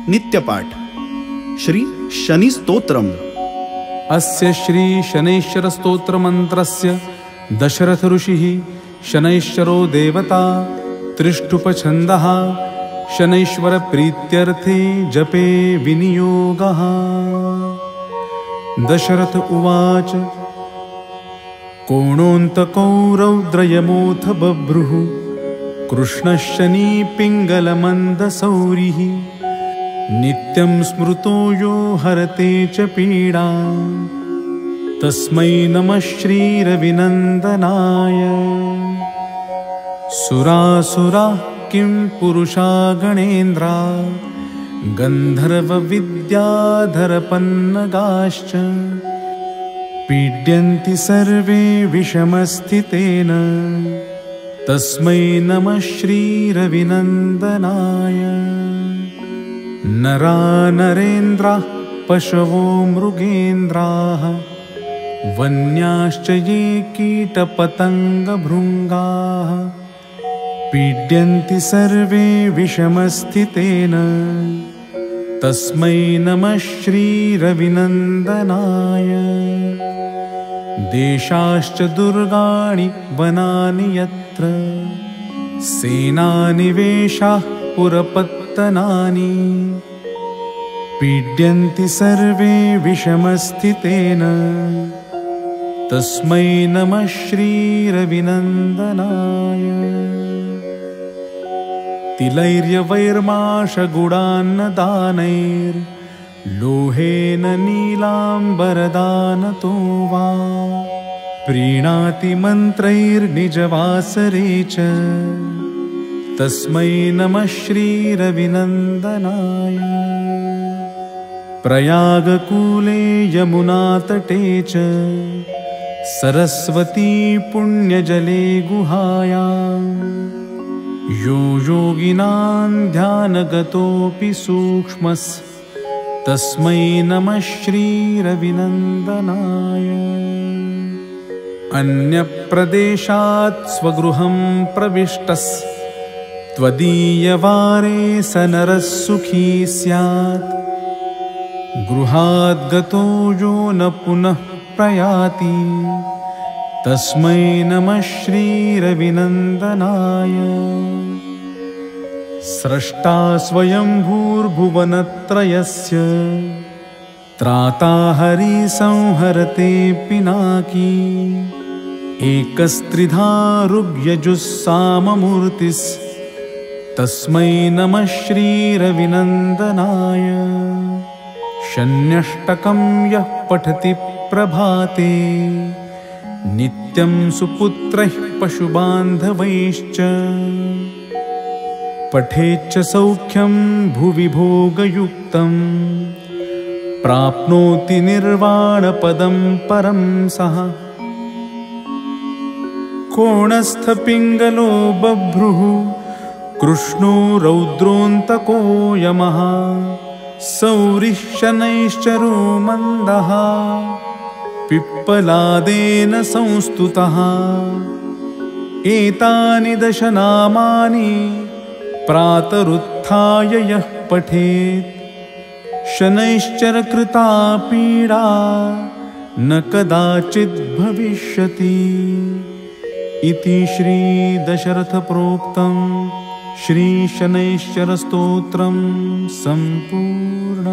नित्यपाठ श्री शनिस्तोत्रम्। अस्य श्री शनैश्चर स्तोत्र मंत्रस्य दशरथ ऋषिः शनैश्चरो देवता त्रिष्टुपछन्दः शनैश्वर प्रीत्यर्थे जपे विनियोगः। दशरथ उवाच कोणोऽन्तको रौद्रयमोऽथ बभ्रुः कृष्णशनी पिङ्गलमन्दसौरिः नित्यं स्मृतो यो हरते च पीडां तस्मै नमः श्रीरविनन्दनाय। सुरासुराः किं पुरुषा गणेन्द्रा गन्धर्वविद्याधरपन्नगाश्च पीड्यन्ति सर्वे विषमस्थितेन तस्मै नमः श्रीरविनन्दनाय। नरा नरेन्द्राः पशवो मृगेन्द्राः वन्याश्च ये कीटपतङ्गभृङ्गाः पीड्यन्ति सर्वे विषमस्थितेन तस्मै नमः श्रीरविनन्दनाय। देशाश्च दुर्गाणि वनानि यत्र सेनानिवेशाः पुरपत्तनानि पीड्यन्ति सर्वे विषमस्थितेन तस्मै नमः श्रीरविनन्दनाय। तिलैर्यवैर्माशगुडान्नदानैर्लोहेन नीलाम्बरदानतो वा प्रीणाति मन्त्रैर्निजवासरे च तस्मै नमः श्रीरविनन्दनाय। प्रयागकूले यमुनातटे च सरस्वती पुण्यजले गुहायां यो योगिनां ध्यानगतोऽपि सूक्ष्मस्तस्मै नमः श्रीरविनन्दनाय। अन्यप्रदेशात् स्वगृहं प्रविष्टस्त्वदीयवारे स नरः सुखी स्यात् गृहाद्गतो यो न पुनः प्रयाति तस्मै नमः श्रीरविनन्दनाय। स्रष्टा स्वयंभूर्भुवनत्रयस्य त्राता हरिसंहरते पिनाकी एकस्त्रिधारुग्यजुस्साममूर्तिस्तस्मै नमः श्रीरविनन्दनाय। शन्यष्टकं यः पठति प्रभाते नित्यं सुपुत्रैः पशुबान्धवैश्च पठेच्च सौख्यं भुवि भोगयुक्तं प्राप्नोति निर्वाणपदं परं सः। कोणस्थपिङ्गलो बभ्रुः कृष्णो रौद्रोऽन्तको यमः सौरिः शनैश्चरो मन्दः पिप्पलादेन संस्तुतः। एतानि दशनामानि प्रातरुत्थाय यः पठेत् शनैश्चरकृता पीडा न कदाचित् भविष्यति। इति श्री दशरथ प्रोक्तं श्री शनैश्चर स्तोत्रं सम्पूर्णम्।